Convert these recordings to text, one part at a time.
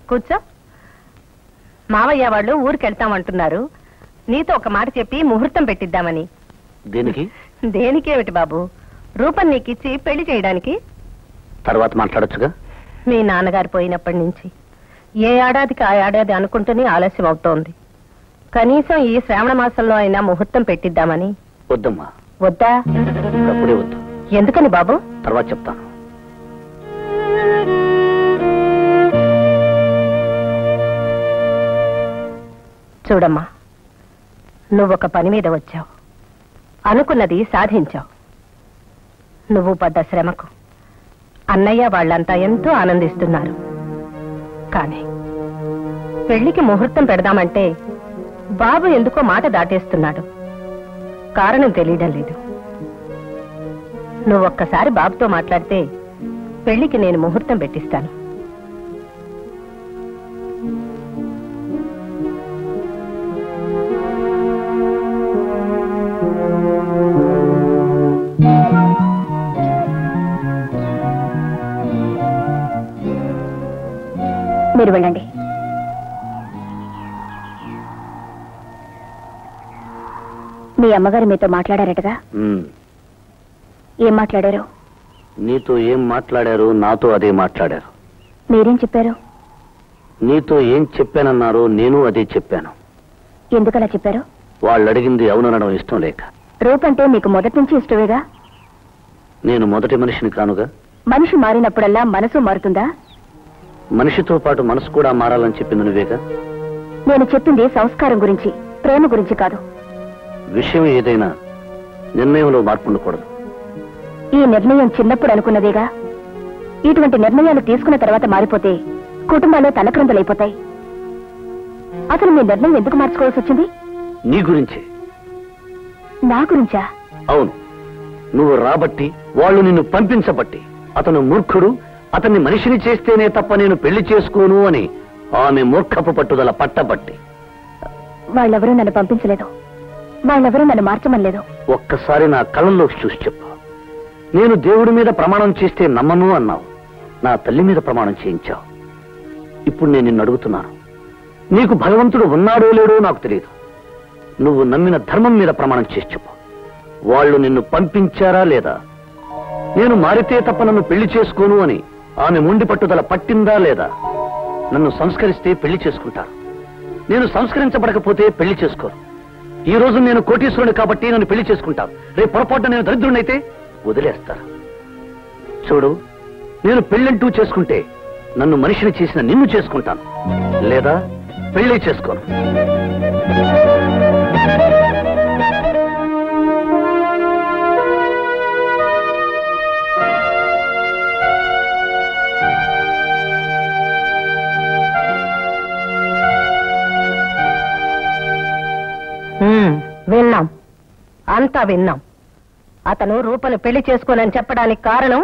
కూర్చో. మావయ్య వాళ్ళు ఊరికెళ్తామంటున్నారు. నీతో ఒక మాట చెప్పి ముహూర్తం పెట్టిద్దామని. దేనికి? దేనికేమిటి బాబు, రూపం నీకిచ్చి పెళ్లి చేయడానికి. తర్వాత మాట్లాడొచ్చుగా. మీ నాన్నగారు పోయినప్పటి నుంచి ఏ ఏడాదికి ఆ ఏడాది అనుకుంటూనే ఆలస్యం అవుతోంది. కనీసం ఈ శ్రావణ మాసంలో అయినా ముహూర్తం పెట్టిద్దామని. వద్దమ్మా. వద్దా? అప్పుడే వద్దు. ఎందుకని బాబు? తర్వాత చెప్తాను. చూడమ్మా, నువ్వొక పని మీద వచ్చావు, అనుకున్నది సాధించావు. నువ్వు పడ్డ శ్రమకు అన్నయ్య వాళ్ళంతా ఎంతో ఆనందిస్తున్నారు. కానీ పెళ్లికి ముహూర్తం పెడదామంటే బాబు ఎందుకో మాట దాటేస్తున్నాడు. కారణం తెలియడం లేదు. నువ్వొక్కసారి బాబుతో మాట్లాడితే పెళ్లికి నేను ముహూర్తం పెట్టిస్తాను. మీరు వెళ్ళండి. మీ అమ్మగారు మీతో మాట్లాడారటగా? ఏం మాట్లాడారు? నీతో ఏం మాట్లాడారు? నాతో అదే మాట్లాడారు. మీరేం చెప్పారు? నీతో ఏం చెప్పానన్నారు, నేను అదే చెప్పాను. ఎందుకలా చెప్పారు? వాళ్ళు అడిగింది అవుననడం ఇష్టం లేక. రూపంటే మీకు మొదటి నుంచి ఇష్టమేగా? నేను మొదటి మనిషిని కానుగా. మనిషి మారినప్పుడల్లా మనసు మారుతుందా? మనిషితో పాటు మనసు కూడా మారాలని చెప్పింది నువ్వేగా. నేను చెప్పింది సంస్కారం గురించి, ప్రేమ గురించి కాదు. విషయం ఏదైనా నిర్ణయంలో మార్పు ఉండకూడదు. ఈ నిర్ణయం చిన్నప్పుడు అనుకున్నదేగా. ఇటువంటి నిర్ణయాలు తీసుకున్న తర్వాత మారిపోతే కుటుంబాల్లో తలక్రందులైపోతాయి. అసలు మీ నిర్ణయం ఎందుకు మార్చుకోవాల్సి వచ్చింది? నీ గురించే. నా గురించా? అవును. నువ్వు రాబట్టి, వాళ్ళు నిన్ను పంపించబట్టి. అతను మూర్ఖుడు, అతన్ని మనిషిని చేస్తేనే తప్ప నేను పెళ్లి చేసుకోను అని ఆమె మూర్ఖపు పట్టుదల పట్టబట్టి. వాళ్ళెవరూ నన్ను పంపించలేదు, వాళ్ళెవరూ నన్ను మార్చమనలేదు. ఒక్కసారి నా కళ్ళల్లోకి చూసి చెప్పు. నేను దేవుడి మీద ప్రమాణం చేస్తే నమ్మను అన్నావు. నా తల్లి మీద ప్రమాణం చేయించావు. ఇప్పుడు నేను నిన్ను అడుగుతున్నాను, నీకు భగవంతుడు ఉన్నాడో లేడో నాకు తెలియదు. నువ్వు నమ్మిన ధర్మం మీద ప్రమాణం చేసి చెప్పు. వాళ్ళు నిన్ను పంపించారా లేదా? నేను మారితే తప్ప నన్ను పెళ్లి చేసుకోను అని ఆమె మొండి పట్టుదల పట్టిందా లేదా? నన్ను సంస్కరిస్తే పెళ్లి చేసుకుంటారు, నేను సంస్కరించబడకపోతే పెళ్లి చేసుకోరు. ఈ రోజు నేను కోటీశ్వరుని కాబట్టి నన్ను పెళ్లి చేసుకుంటారు. రేపు పొరపాటున నేను దరిద్రుడైతే వదిలేస్తారు. చూడు, నేను పెళ్ళంటూ చేసుకుంటే నన్ను మనిషిని చేసిన నిన్ను చేసుకుంటాను, లేదా పెళ్లి చేసుకోను. విన్నాం, అంతా విన్నాం. అతను రూపను పెళ్లి చేసుకోనని చెప్పడానికి కారణం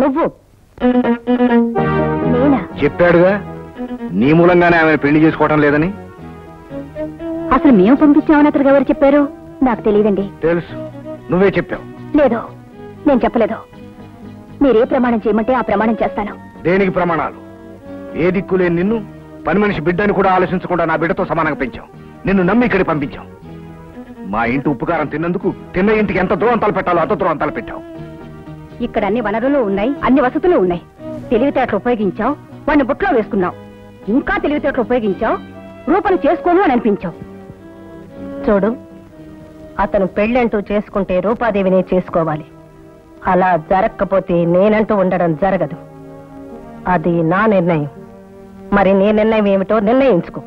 నువ్వు. నేనా? చెప్పాడుగా, నీ మూలంగానే ఆమె పెళ్లి చేసుకోవటం లేదని. అసలు మేము పంపించామని అతనికి ఎవరు చెప్పారు? నాకు తెలియదండి. తెలుసు, నువ్వే చెప్పావు. లేదు, నేను చెప్పలేదు. మీరే ప్రమాణం చేయమంటే ఆ ప్రమాణం చేస్తాను. దేనికి ప్రమాణాలు? ఏ దిక్కులేని నిన్ను పని మనిషి బిడ్డని కూడా ఆలోచించకుండా నా బిడ్డతో సమానంగా పెంచాం. నిన్ను నమ్మి ఇక్కడికి పంపించాం. మా ఇంటి ఉప్పుకారం తిన్నందుకు తిన్న ఇంటికి ఎంత దూరంతాలు పెట్టాలో అంత దూరంతాలు పెట్టావు. ఇక్కడ అన్ని వనరులు ఉన్నాయి, అన్ని వసతులు ఉన్నాయి. తెలివితేటలు ఉపయోగించావు, వాడిని బుట్లో వేసుకున్నావు. ఇంకా తెలివితేటలు ఉపయోగించావు, రూపను చేసుకోను అని అనిపించావు. చూడు, అతను పెళ్ళంటూ చేసుకుంటే రూపాదేవినే చేసుకోవాలి. అలా జరగకపోతే నేనంటూ ఉండడం జరగదు. అది నా నిర్ణయం. మరి నీ నిర్ణయం ఏమిటో నిర్ణయించుకో.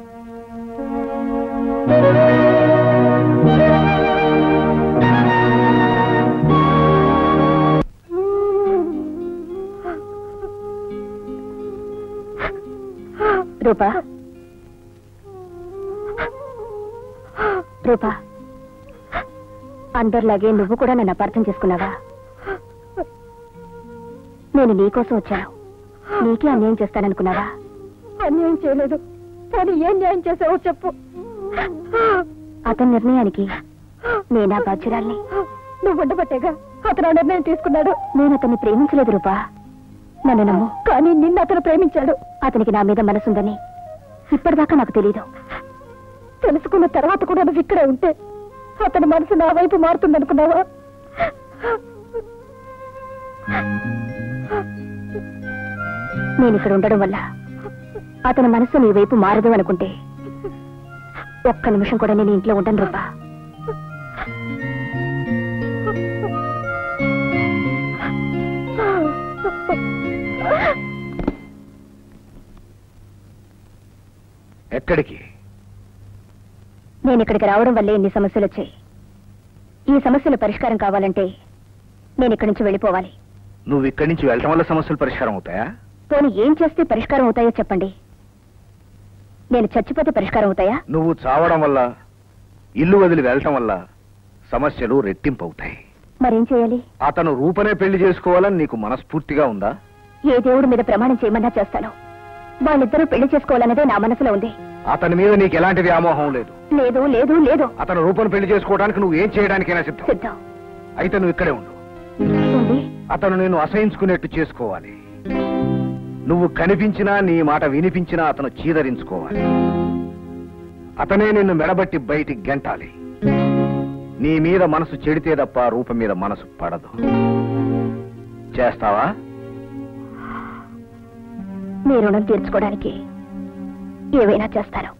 రూపా, రూపా, అందరిలాగే నువ్వు కూడా నన్ను అపార్థం చేసుకున్నావా? నేను నీకోసం వచ్చాను, నీకే అన్యాయం చేస్తాననుకున్నావా? అన్యాయం చేయలేదు, కానీ ఏం న్యాయం చేసావో చెప్పు. అతని నిర్ణయానికి నేనా బాధ్యురాల్ని? నువ్వు ఉండబట్టేగా అతను నిర్ణయం తీసుకున్నాడు. నేను అతన్ని ప్రేమించలేదు రూపా, నన్ను నమ్ము. కానీ నిన్ను అతను ప్రేమించాడు. అతనికి నా మీద మనసుందని ఇప్పటిదాకా నాకు తెలీదు. తెలుసుకున్న తర్వాత కూడా నువ్వు ఇక్కడే ఉంటే అతని మనసు నా వైపు మారుతుందనుకున్నావా? నేను ఇక్కడ ఉండడం వల్ల అతని మనసు నీ వైపు మారదు అనుకుంటే ఒక్క నిమిషం కూడా నేను ఇంట్లో ఉండను రూపా. ఎక్కడికి? నేను ఇక్కడికి రావడం వల్లే ఇన్ని సమస్యలు వచ్చాయి. ఈ సమస్యల పరిష్కారం కావాలంటే నేను ఇక్కడి నుంచి వెళ్ళిపోవాలి. నువ్వు ఇక్కడి నుంచి వెళ్ళటం వల్ల సమస్యలు పరిష్కారం అవుతాయా? పోనీ ఏం చేస్తే పరిష్కారం అవుతాయో చెప్పండి. నేను చచ్చిపోతే పరిష్కారం అవుతాయా? నువ్వు చావడం వల్ల, ఇల్లు వదిలి వెళ్ళటం వల్ల సమస్యలు రెట్టింపు అవుతాయి. మరేం చేయాలి? అతను రూపనే పెళ్లి చేసుకోవాలని నీకు మనస్ఫూర్తిగా ఉందా? ఏ దేవుడి మీద ప్రమాణం చేయమన్నా చేస్తాను. వాళ్ళిద్దరూ పెళ్లి చేసుకోవాలన్నదే నా మనసులో ఉంది. అతని మీద నీకు ఎలాంటి వ్యామోహం లేదు? లేదు లేదు లేదు. అతను రూపను పెళ్లి చేసుకోవడానికి నువ్వు ఏం చేయడానికైనా సిద్ధం. సిద్ధం. అయితే నువ్వు ఇక్కడే ఉండు. ఉంది. అతను నేను అసహించుకునేట్టు చేసుకోవాలి. నువ్వు కనిపించినా, నీ మాట వినిపించినా అతను చీదరించుకోవాలి. అతనే నిన్ను మెడబట్టి బయటికి గెంటాలి. నీ మీద మనసు చెడితే తప్ప రూపం మీద మనసు పడదు. చేస్తావా? మీ రుణం తీర్చుకోవడానికి ఏవైనా చేస్తాను.